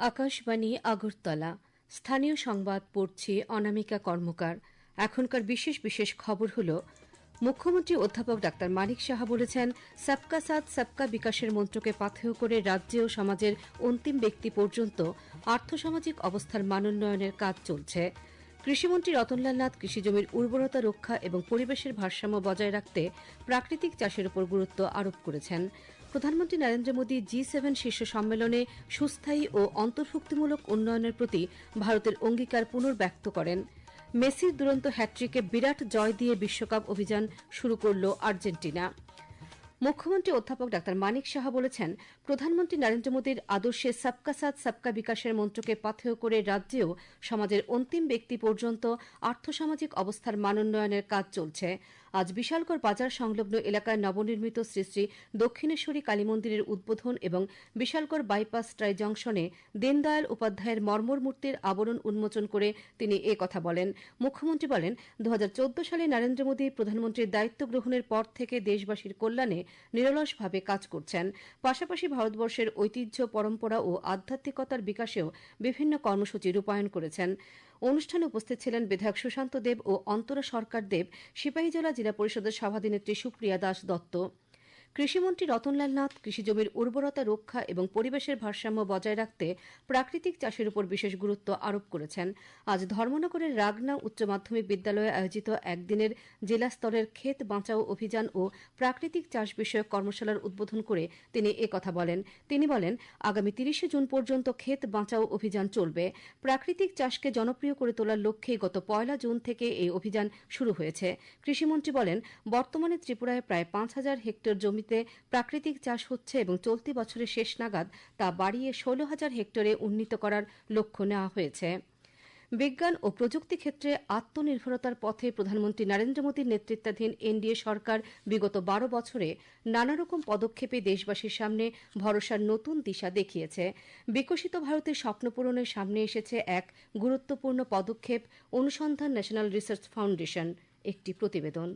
আকাশবাণী আগরতলা স্থানীয় সংবাদ পড়ছি অনামিকা কর্মকার। এখনকার বিশেষ বিশেষ খবর হল, মুখ্যমন্ত্রী অধ্যাপক ডাক্তার মানিক সাহা বলেছেন, সবকা সাথ সবকা বিকাশের মন্ত্রকে পাথেয় করে রাজ্যে ও সমাজের অন্তিম ব্যক্তি পর্যন্ত আর্থসামাজিক অবস্থার মানোন্নয়নের কাজ চলছে। কৃষিমন্ত্রী রতনলাল নাথ কৃষিজমির উর্বরতা রক্ষা এবং পরিবেশের ভারসাম্য বজায় রাখতে প্রাকৃতিক চাষের উপর গুরুত্ব আরোপ করেছেন। প্রধানমন্ত্রী নরেন্দ্র মোদী জি7 শীর্ষ সম্মেলনে সুস্থায়ী ও অন্তর্ভুক্তিমূলক উন্নয়নের প্রতি ভারতের অঙ্গীকার পুনর্ব্যক্ত করেন। মেসির দুরন্ত হ্যাট্রিকে বিরাট জয় দিয়ে বিশ্বকাপ অভিযান শুরু করল আর্জেন্টিনা। মুখ্যমন্ত্রী অধ্যাপক ডাক্তার মানিক সাহা বলেছেন, প্রধানমন্ত্রী নরেন্দ্র মোদীর আদর্শে সবকা সাথ সবকা বিকাশের মন্ত্রকে পাথেয় করে রাজ্যেও সমাজের অন্তিম ব্যক্তি পর্যন্ত আর্থসামাজিক অবস্থার মানোন্নয়নের কাজ চলছে। আজ বিশালগড় বাজার সংলগ্ন এলাকায় নবনির্মিত শ্রী শ্রী দক্ষিণেশ্বরী কালী মন্দিরের উদ্বোধন এবং বিশালগড় বাইপাস ট্রাই জংশনে দীনদয়াল উপাধ্যায়ের মর্মর মূর্তির আবরণ উন্মোচন করে তিনি এ কথা বলেন। মুখ্যমন্ত্রী বলেন, 2014 সালে নরেন্দ্র মোদী প্রধানমন্ত্রীর দায়িত্ব গ্রহণের পর থেকে দেশবাসীর কল্যাণে নিরলসভাবে কাজ করছেন। পাশাপাশি ভারতবর্ষের ঐতিহ্য, পরম্পরা ও আধ্যাত্মিকতার বিকাশেও বিভিন্ন কর্মসূচি রূপায়ণ করেছেন। অনুষ্ঠানে উপস্থিত ছিলেন বিধায়ক সুশান্ত দেব ও অন্তরা সরকার দেব, সিপাহীজলা জেলা পরিষদের সভাধিনেত্রী সুপ্রিয়া দাস দত্ত। কৃষিমন্ত্রী রতনলাল নাথ কৃষিজমির উর্বরতা রক্ষা এবং পরিবেশের ভারসাম্য বজায় রাখতে প্রাকৃতিক চাষের উপর বিশেষ গুরুত্ব আরোপ করেছেন। আজ ধর্মনগরের রাগনা উচ্চ মাধ্যমিক বিদ্যালয়ে আয়োজিত একদিনের জেলা স্তরের ক্ষেত বাঁচাও অভিযান ও প্রাকৃতিক চাষ বিষয়ক কর্মশালার উদ্বোধন করে তিনি একথা বলেন। তিনি বলেন, আগামী 30 জুন পর্যন্ত ক্ষেত বাঁচাও অভিযান চলবে। প্রাকৃতিক চাষকে জনপ্রিয় করে তোলার লক্ষ্যে গত 1 জুন থেকে এই অভিযান শুরু হয়েছে। কৃষিমন্ত্রী বলেন, বর্তমানে ত্রিপুরায় প্রায় 5,000 হেক্টর জমিতে প্রাকৃতিক চাষ হচ্ছে এবং চলতি বছরের শেষ নাগাদ তা বাড়িয়ে 16,000 হেক্টরে উন্নীত করার লক্ষ্য নেওয়া হয়েছে। বিজ্ঞান ও প্রযুক্তি ক্ষেত্রে আত্মনির্ভরতার পথে প্রধানমন্ত্রী নরেন্দ্র মোদীর নেতৃত্বাধীন এনডিএ সরকার বিগত 12 বছরে নানারকম পদক্ষেপে দেশবাসীর সামনে ভরসার নতুন দিশা দেখিয়েছে। বিকশিত ভারতের স্বপ্ন পূরণের সামনে এসেছে এক গুরুত্বপূর্ণ পদক্ষেপ, অনুসন্ধান ন্যাশনাল রিসার্চ ফাউন্ডেশন। একটি প্রতিবেদন।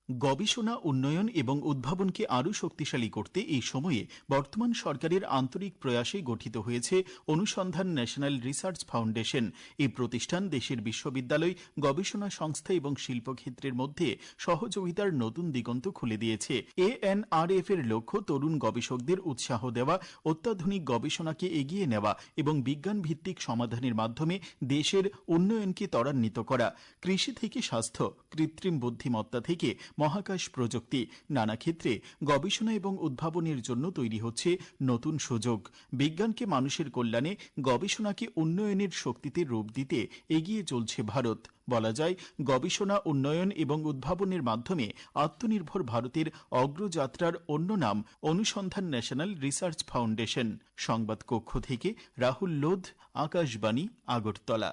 গবেষণা, উন্নয়ন এবং উদ্ভাবনকে আরও শক্তিশালী করতে এই সময়ে বর্তমান সরকারের আন্তরিক প্রয়াসে গঠিত হয়েছে অনুসন্ধান ন্যাশনাল রিসার্চ ফাউন্ডেশন। এই প্রতিষ্ঠান দেশের বিশ্ববিদ্যালয়, গবেষণা সংস্থা এবং শিল্পক্ষেত্রের মধ্যে সহযোগিতার নতুন দিগন্ত খুলে দিয়েছে। এএনআরএফ এর লক্ষ্য তরুণ গবেষকদের উৎসাহ দেওয়া, অত্যাধুনিক গবেষণাকে এগিয়ে নেওয়া এবং বিজ্ঞান ভিত্তিক সমাধানের মাধ্যমে দেশের উন্নয়নকে ত্বরান্বিত করা। কৃষি থেকে স্বাস্থ্য, কৃত্রিম বুদ্ধিমত্তা থেকে মহাকাশ প্রযুক্তি, নানা ক্ষেত্রে গবেষণা এবং উদ্ভাবনের জন্য তৈরি হচ্ছে নতুন সুযোগ। বিজ্ঞানকে মানুষের কল্যাণে, গবেষণাকে উন্নয়নের শক্তিতে রূপ দিতে এগিয়ে চলছে ভারত। বলা যায়, গবেষণা, উন্নয়ন এবং উদ্ভাবনের মাধ্যমে আত্মনির্ভর ভারতের অগ্রযাত্রার অন্য নাম অনুসন্ধান ন্যাশনাল রিসার্চ ফাউন্ডেশন। সংবাদ কক্ষ থেকে রাহুল লোধ, আকাশবাণী, আগরতলা।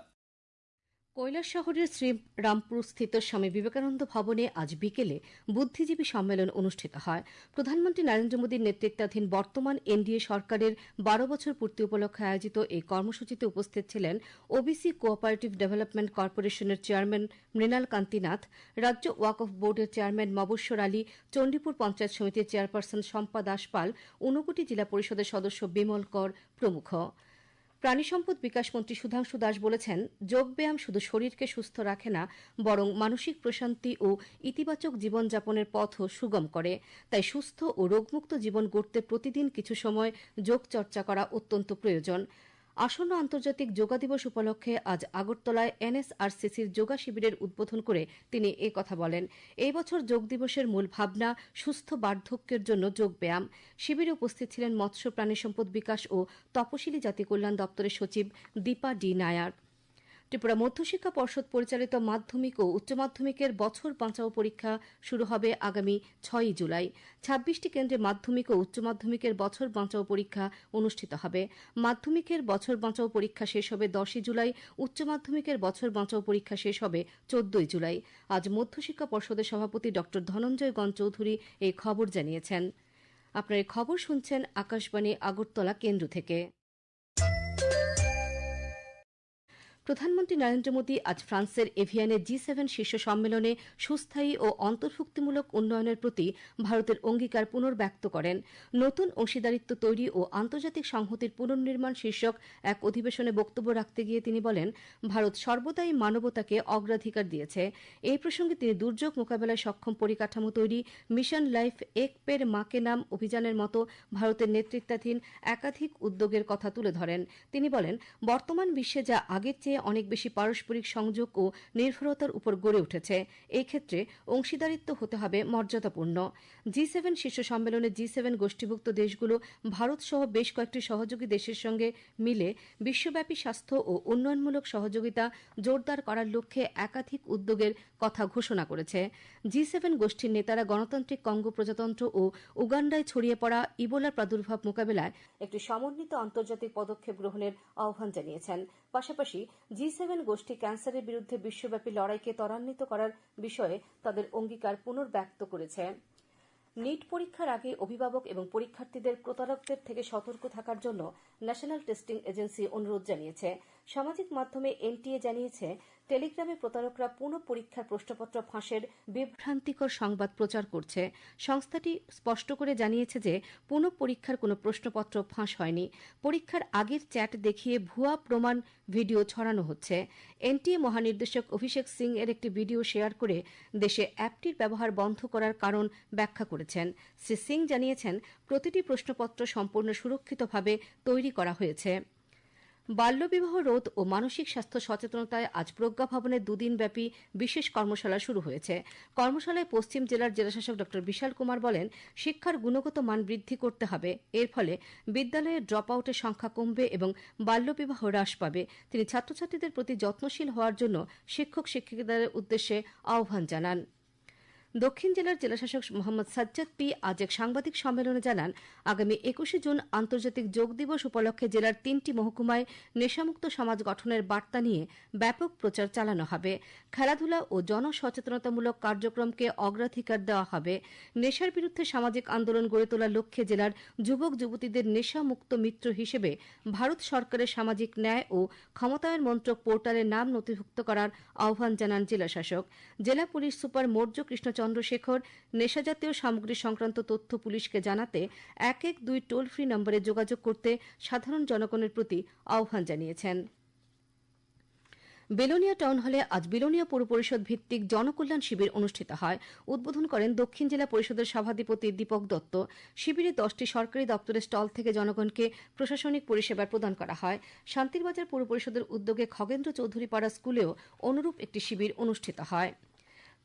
কৈলাসশহরের শ্রীরামপুরস্থিত স্বামী বিবেকানন্দ ভবনে আজ বিকেলে বুদ্ধিজীবী সম্মেলন অনুষ্ঠিত হয়। প্রধানমন্ত্রী নরেন্দ্র মোদীর নেতৃত্বাধীন বর্তমান এনডিএ সরকারের 12 বছর পূর্তি উপলক্ষে আয়োজিত এই কর্মসূচিতে উপস্থিত ছিলেন ওবিসি কোঅপারেটিভ ডেভেলপমেন্ট কর্পোরেশনের চেয়ারম্যান মৃণাল কান্তি নাথ, রাজ্য ওয়াকফ বোর্ডের চেয়ারম্যান মবস্বর আলী, চণ্ডীপুর পঞ্চায়েত সমিতির চেয়ারপারসন শম্পা দাস পাল, ঊনকোটি জেলা পরিষদের সদস্য বিমল কর প্রমুখ। প্রাণী সম্পদ বিকাশ মন্ত্রী সুধাংশু দাস বলেছেন, যোগব্যায়াম শুধু শরীরকে সুস্থ রাখে না, বরং মানসিক প্রশান্তি ও ইতিবাচক জীবনযাপনের পথও সুগম করে। তাই সুস্থ ও রোগমুক্ত জীবন গড়তে প্রতিদিন কিছু সময় যোগ চর্চা করা অত্যন্ত প্রয়োজন। আসন্ন আন্তর্জাতিক যোগা দিবস উপলক্ষে আজ আগরতলায় এনএসআরসিসির যোগা শিবিরের উদ্বোধন করে তিনি একথা বলেন। এই বছর যোগ দিবসের মূল ভাবনা সুস্থ বার্ধক্যের জন্য যোগব্যায়াম। শিবিরে উপস্থিত ছিলেন মৎস্য প্রাণী সম্পদ বিকাশ ও তপশিলি জাতি কল্যাণ দপ্তরের সচিব দীপা ডি নায়ার। ত্রিপুরা মধ্যশিক্ষা পর্ষদ পরিচালিত মাধ্যমিক ও উচ্চ মাধ্যমিকের বছর বাঁচাও পরীক্ষা শুরু হবে আগামী 6 জুলাই। 26টি কেন্দ্রে মাধ্যমিক ও উচ্চ মাধ্যমিকের বছর বাঁচাও পরীক্ষা অনুষ্ঠিত হবে। মাধ্যমিকের বছর বাঁচাও পরীক্ষা শেষ হবে 10 জুলাই, উচ্চ মাধ্যমিকের বছর বাঁচাও পরীক্ষা শেষ হবে 14 জুলাই। আজ মধ্যশিক্ষা পর্ষদের সভাপতি ড ধনঞ্জয় গণ চৌধুরী এই খবর জানিয়েছেন। আপনার এই খবর শুনছেন আকাশবাণী আগরতলা কেন্দ্র থেকে। প্রধানমন্ত্রী নরেন্দ্র মোদী আজ ফ্রান্সের এভিয়ানে G7 শীর্ষ সম্মেলনে সুস্থায়ী ও অন্তর্ভুক্তিমূলক উন্নয়নের প্রতি ভারতের অঙ্গীকার পুনর্ব্যক্ত করেন। নতুন অংশীদারিত্ব তৈরি ও আন্তর্জাতিক সংহতির পুনর্নির্মাণ শীর্ষক এক অধিবেশনে বক্তব্য রাখতে গিয়ে তিনি বলেন, ভারত সর্বদাই মানবতাকে অগ্রাধিকার দিয়েছে। এই প্রসঙ্গে তিনি দুর্যোগ মোকাবেলায় সক্ষম পরিকাঠামো তৈরি, মিশন লাইফ এক পের মাকে নাম অভিযানের মতো ভারতের নেতৃত্বাধীন একাধিক উদ্যোগের কথা তুলে ধরেন। তিনি বলেন, বর্তমান বিশ্বে যা আগের চেয়ে অনেক বেশি পারস্পরিক সংযোগ ও নির্ভরতার উপর গড়ে উঠেছে, এই ক্ষেত্রে অংশীদারিত্ব হতে হবে মর্যাদাপূর্ণ। G7 শীর্ষ সম্মেলনে G7 গোষ্ঠীভুক্ত দেশগুলো ভারত সহ বেশ কয়েকটি সহযোগী দেশের সঙ্গে মিলে বিশ্বব্যাপী স্বাস্থ্য ও উন্নয়নমূলক সহযোগিতা জোরদার করার লক্ষ্যে একাধিক উদ্যোগের কথা ঘোষণা করেছে। G7 গোষ্ঠীর নেতারা গণতান্ত্রিক কঙ্গো প্রজাতন্ত্র ও উগান্ডায় ছড়িয়ে পড়া ইবোলার প্রাদুর্ভাব মোকাবেলায় একটি সমন্বিত আন্তর্জাতিক পদক্ষেপ গ্রহণের আহ্বান জানিয়েছেন। পাশাপাশি G7 গোষ্ঠী ক্যান্সারের বিরুদ্ধে বিশ্বব্যাপী লড়াইকে ত্বরান্বিত করার বিষয়ে তাদের অঙ্গীকার পুনর্ব্যক্ত করেছে। নিট পরীক্ষার আগে অভিভাবক এবং পরীক্ষার্থীদের প্রতারকদের থেকে সতর্ক থাকার জন্য ন্যাশনাল টেস্টিং এজেন্সি অনুরোধ জানিয়েছে। সামাজিক মাধ্যমে NTA জানিয়েছে, টেলিগ্রামে প্রতারকরা পুনঃ পরীক্ষার প্রশ্নপত্র ফাঁসের বিভ্রান্তিকর সংবাদ প্রচার করছে। সংস্থাটি স্পষ্ট করে জানিয়েছে যে পুনঃ পরীক্ষার কোনো প্রশ্নপত্র ফাঁস হয়নি। পরীক্ষার আগের চ্যাট দেখিয়ে ভুয়া প্রমাণ ভিডিও ছড়ানো হচ্ছে। NTA মহানির্দেশক অভিষেক সিং এর একটি ভিডিও শেয়ার করে দেশে অ্যাপটির ব্যবহার বন্ধ করার কারণ ব্যাখ্যা করেছেন। শ্রী সিং জানিয়েছেন, প্রতিটি প্রশ্নপত্র সম্পূর্ণ সুরক্ষিতভাবে তৈরি করা হয়েছে। বাল্যবিবাহ রোধ ও মানসিক স্বাস্থ্য সচেতনতায় আজ প্রজ্ঞা ভবনে দুদিনব্যাপী বিশেষ কর্মশালা শুরু হয়েছে। কর্মশালায় পশ্চিম জেলার জেলাশাসক ড বিশাল কুমার বলেন, শিক্ষার গুণগত মান বৃদ্ধি করতে হবে। এর ফলে বিদ্যালয়ে ড্রপ আউটের সংখ্যা কমবে এবং বাল্যবিবাহ হ্রাস পাবে। তিনি ছাত্রছাত্রীদের প্রতি যত্নশীল হওয়ার জন্য শিক্ষক শিক্ষিকাদের উদ্দেশ্যে আহ্বান জানান। দক্ষিণ জেলার জেলাশাসক মোহাম্মদ সাজ্জাদ পি আজ এক সাংবাদিক সম্মেলনে জানান, আগামী 21শে জুন আন্তর্জাতিক যোগ দিবস উপলক্ষে জেলার 3টি মহকুমায় নেশামুক্ত সমাজ গঠনের বার্তা নিয়ে ব্যাপক প্রচার চালানো হবে। খেলাধুলা ও জনসচেতনতামূলক কার্যক্রমকে অগ্রাধিকার দেওয়া হবে। নেশার বিরুদ্ধে সামাজিক আন্দোলন গড়ে তোলার লক্ষ্যে জেলার যুবক যুবতীদের নেশামুক্ত মিত্র হিসেবে ভারত সরকারের সামাজিক ন্যায় ও ক্ষমতায়ন মন্ত্রক পোর্টালে নাম নথিভুক্ত করার আহ্বান জানান জেলাশাসক। জেলা পুলিশ সুপার মৌর্য কৃষ্ণ চন্দ্রশেখর নেশাজাতীয় সামগ্রী সংক্রান্ত তথ্য পুলিশকে জানাতে 112 টোল ফ্রি নম্বরে যোগাযোগ করতে সাধারণ জনগণের প্রতি আহ্বান জানিয়েছেন। বেলোনিয়া টাউন হলে আজ বেলোনিয়া পৌর পরিষদ ভিত্তিক জনকল্যাণ শিবির অনুষ্ঠিত হয়। উদ্বোধন করেন দক্ষিণ জেলা পরিষদের সভাধিপতি দীপক দত্ত। শিবিরে 10টি সরকারি দপ্তরের স্টল থেকে জনগণকে প্রশাসনিক পরিষেবা প্রদান করা হয়। শান্তিরবাজার পৌর পরিষদের উদ্যোগে খগেন্দ্র চৌধুরী পাড়া স্কুলেও অনুরূপ একটি শিবির অনুষ্ঠিত হয়।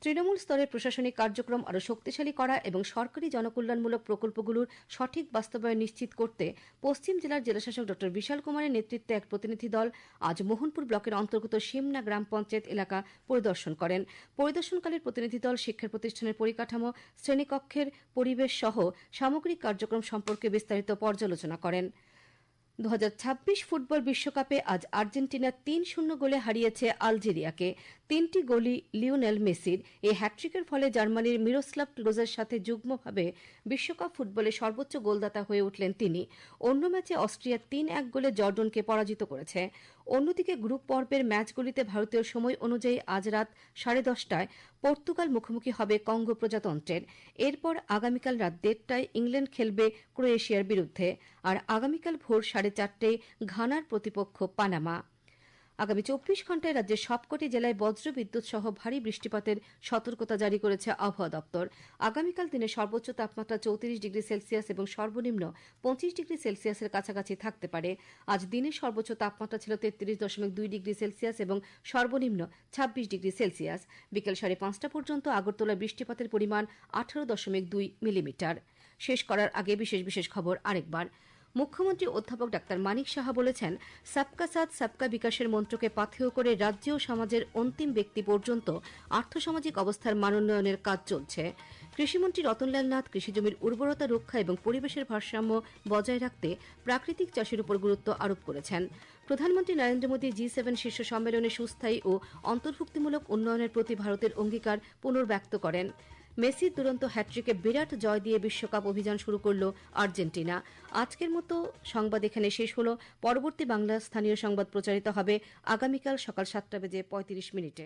তৃণমূল স্তরের প্রশাসনিক কার্যক্রম আরও শক্তিশালী করা এবং সরকারি জনকল্যাণমূলক প্রকল্পগুলোর সঠিক বাস্তবায়ন নিশ্চিত করতে পশ্চিম জেলার জেলাশাসক ড বিশাল কুমারের নেতৃত্বে এক প্রতিনিধি দল আজ মোহনপুর ব্লকের অন্তর্গত সিমনা গ্রাম পঞ্চায়েত এলাকা পরিদর্শন করেন। পরিদর্শনকালে প্রতিনিধি দল শিক্ষা প্রতিষ্ঠানের পরিকাঠামো, শ্রেণীকক্ষের পরিবেশ সহ সামগ্রিক কার্যক্রম সম্পর্কে বিস্তারিত পর্যালোচনা করেন। 2026 ফুটবল বিশ্বকাপে আজ আর্জেন্টিনা 3-0 গোলে হারিয়েছে আলজেরিয়াকে। 3টি গোলই লিওনেল মেসির। এই হ্যাটট্রিকের ফলে জার্মানির মিরোস্লাভ ক্লোজের সাথে যুগ্মভাবে বিশ্বকাপ ফুটবলে সর্বোচ্চ গোলদাতা হয়ে উঠলেন তিনি। অন্য ম্যাচে অস্ট্রিয়া 3-1 গোলে জর্ডনকে পরাজিত করেছে। অন্যদিকে গ্রুপ পর্বের ম্যাচগুলিতে ভারতীয় সময় অনুযায়ী আজ রাত 10:30টায় পর্তুগাল মুখোমুখি হবে কঙ্গো প্রজাতন্ত্রের। এরপর আগামীকাল রাত 1:30টায় ইংল্যান্ড খেলবে ক্রোয়েশিয়ার বিরুদ্ধে। আর আগামীকাল ভোর 4:30টায় ঘানার প্রতিপক্ষ পানামা। আগামী 24 ঘণ্টায় রাজ্যের সবকটি জেলায় বজ্রবিদ্যুৎ সহ ভারী বৃষ্টিপাতের সতর্কতা জারি করেছে আবহাওয়া দপ্তর। আগামীকাল দিনের সর্বোচ্চ তাপমাত্রা 34 ডিগ্রি সেলসিয়াস এবং সর্বনিম্ন 25 ডিগ্রি সেলসিয়াসের কাছাকাছি থাকতে পারে। আজ দিনের সর্বোচ্চ তাপমাত্রা ছিল 33.2 ডিগ্রি সেলসিয়াস এবং সর্বনিম্ন 26 ডিগ্রি সেলসিয়াস। বিকেল 5:30 পর্যন্ত আগরতলায় বৃষ্টিপাতের পরিমাণ 18.2 মিলিমিটার। শেষ করার আগে বিশেষ খবর আরেকবার। মুখ্যমন্ত্রী অধ্যাপক ডাক্তার মানিক সাহা বলেছেন, সবকা সাথ সবকা বিকাশের মন্ত্রকে পাথেয় করে রাজ্য ও সমাজের অন্তিম ব্যক্তি পর্যন্ত আর্থসামাজিক অবস্থার মানোন্নয়নের কাজ চলছে। কৃষিমন্ত্রী রতনলাল নাথ কৃষিজমির উর্বরতা রক্ষা এবং পরিবেশের ভারসাম্য বজায় রাখতে প্রাকৃতিক চাষের উপর গুরুত্ব আরোপ করেছেন। প্রধানমন্ত্রী নরেন্দ্র মোদী G7 শীর্ষ সম্মেলনে সুস্থায়ী ও অন্তর্ভুক্তিমূলক উন্নয়নের প্রতি ভারতের অঙ্গীকার পুনর্ব্যক্ত করেন। মেসির দুরন্ত হ্যাট্রিকে বিরাট জয় দিয়ে বিশ্বকাপ অভিযান শুরু করল আর্জেন্টিনা। আজকের মতো সংবাদ এখানে শেষ হল। পরবর্তী বাংলা স্থানীয় সংবাদ প্রচারিত হবে আগামীকাল সকাল 7:35 মিনিটে।